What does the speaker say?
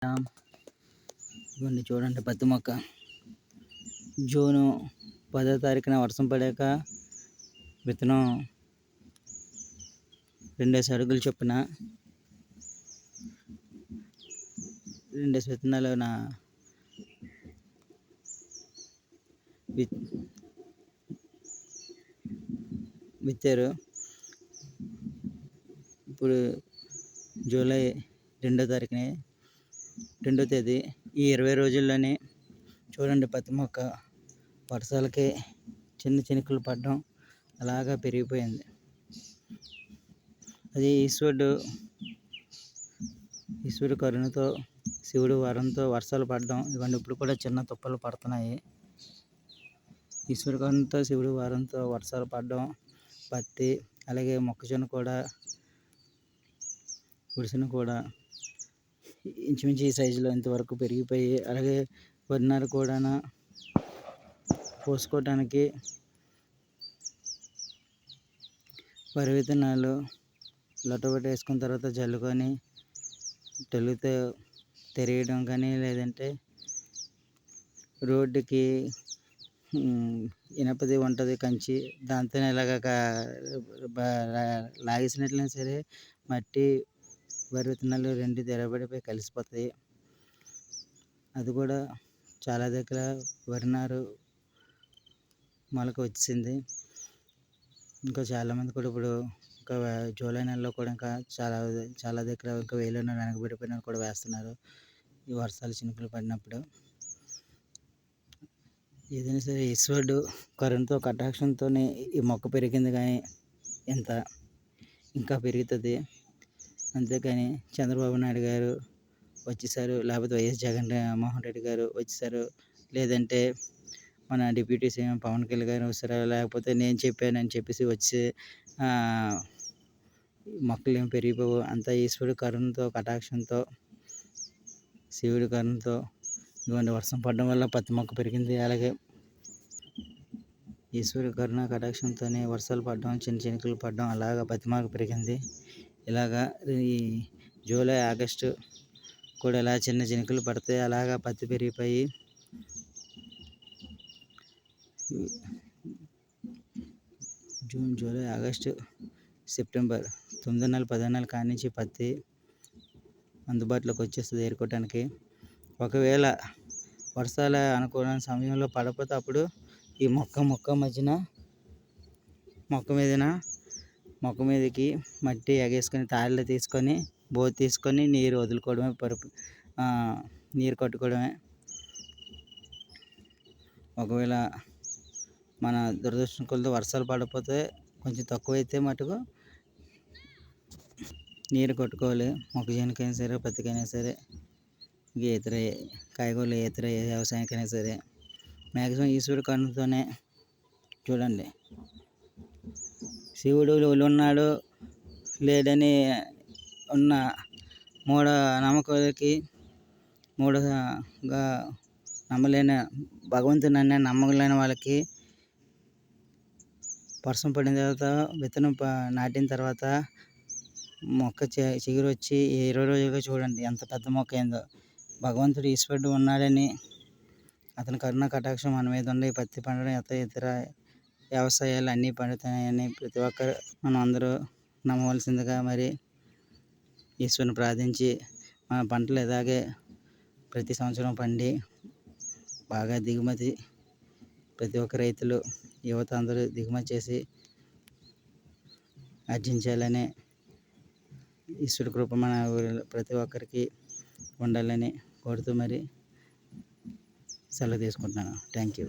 ఇవన్నీ చూడండి పత్తి మొక్క. జూను 10వ తారీఖున వర్షం పడాక విత్తనం 2 అడుగులు చొప్పున 2 విత్తనాలు విత్తారు. ఇప్పుడు జూలై 2వ తారీఖుని 2వ తేదీ. ఈ 20 రోజుల్లోనే చూడండి పత్తి మొక్క వర్షాలకి చిన్న చినుకులు పడడం అలాగా పెరిగిపోయింది. అది ఈశ్వరుడు కరుణతో, శివుడు వరంతో వర్షాలు పడడం. ఇవన్నీ ఇప్పుడు కూడా చిన్న తుప్పలు పడుతున్నాయి. ఈశ్వరుడు కరుణతో, శివుడు వరంతో వర్షాలు పడడం, పత్తి అలాగే మొక్కజొన్న కూడా గుడిసెను కూడా ఇంచుమించు ఈ సైజులో ఇంతవరకు పెరిగిపోయి, అలాగే వరినారు కూడా పోసుకోవటానికి వరి విత్తనాలు లొట్టబెట్టి వేసుకున్న తర్వాత జల్లుకొని తెలుగుతో తెరియడం కానీ, లేదంటే రోడ్డుకి ఇనపది ఉంటుంది కంచి, దాంతో ఇలాగ లాగేసినట్లయినా సరే మట్టి వరి విత్తనాలు 2 తెరబడిపోయి కలిసిపోతాయి. అది కూడా చాలా దగ్గర వరినారు మొలక వచ్చింది. ఇంకా చాలామంది కూడా ఇప్పుడు ఇంకా జూలై నెలలో కూడా ఇంకా చాలా దగ్గర ఇంకా వేయలేని వెనకబడిపోయిన కూడా వేస్తున్నారు ఈ వర్షాలు చినుకులు పడినప్పుడు. ఏదైనా సరే ఈశ్వరుడు కరుణతో, కటాక్షంతోనే ఈ మొక్క పెరిగింది. కానీ ఇంకా పెరుగుతుంది. అంతేకాని చంద్రబాబు నాయుడు గారు వచ్చేసారు, లేకపోతే వైఎస్ జగన్మోహన్ రెడ్డి గారు వచ్చేసారు, లేదంటే మన డిప్యూటీ సీఎం పవన్ కళ్యాణ్ గారు వచ్చారు, లేకపోతే నేను చెప్పానని చెప్పేసి వచ్చి మొక్కలు ఏమి పెరిగిపోవు. అంతా ఈశ్వరుడు కరుణతో, కటాక్షంతో, శివుడి కరుణతో ఇవన్నీ వర్షం పడడం వల్ల పత్తి మొక్క పెరిగింది. అలాగే ఈశ్వరుడి కరుణ కటాక్షంతోనే వర్షాలు పడడం, చిన్న చినుకులు పడడం అలాగా పత్తి మొక్క పెరిగింది. ఇలాగా ఈ జూలై, ఆగస్టు కూడా ఇలా చిన్న చినుకులు పడితే అలాగా పత్తి పెరిగిపోయి జూన్, జూలై, ఆగస్టు, సెప్టెంబర్ 9 నెలలు, 10 నెలల కాడి నుంచి పత్తి అందుబాటులోకి వచ్చేస్తుంది ఏరుకోవటానికి. ఒకవేళ వర్షాల అనుకూల సమయంలో పడకపోతే అప్పుడు ఈ మొక్క మీదకి మట్టి ఎగేసుకొని తాళ్ళు తీసుకొని బోధ తీసుకొని నీరు వదులుకోవడమే, నీరు కట్టుకోవడమే. ఒకవేళ మన దురదృష్టం కొలది వర్షాలు పడకపోతే కొంచెం తక్కువైతే మటుకు నీరు కట్టుకోవాలి. మొక్కజొన్నకైనా సరే, పత్తికైనా సరే, ఇతర కాయగూరలు, ఇతర వ్యవసాయానికైనా సరే మ్యాక్సిమం ఈశ్వరుడు కరుణతోనే. చూడండి, శివుడు ఉన్నాడు లేడని ఉన్న నమ్మకాలకి నమ్మలేని భగవంతుని నమ్మలేని వాళ్ళకి వర్షం పడిన తర్వాత, విత్తనం నాటిన తర్వాత మొక్క చిగురు వచ్చి 20 రోజులుగా చూడండి ఎంత పెద్ద మొక్క అయిందో. భగవంతుడు ఈశ్వరుడు ఉన్నాడని, అతని కరుణ కటాక్షం మన మీద ఉండి పత్తి పండడం, ఇతర వ్యవసాయాలు అన్నీ పండుతాయని ప్రతి ఒక్కరు మనం అందరూ నమ్మవలసిందిగా మరి ఈశ్వరుని ప్రార్థించి మన పంటలు ఇలాగే ప్రతి సంవత్సరం పండి బాగా దిగుమతి, ప్రతి ఒక్క రైతులు, యువత అందరూ దిగుమతి చేసి ఆర్జించాలని ఈశ్వరుడి కృప మన ప్రతి ఒక్కరికి ఉండాలని కోరుతూ మరి సెలవు తీసుకుంటున్నాను. Thank you.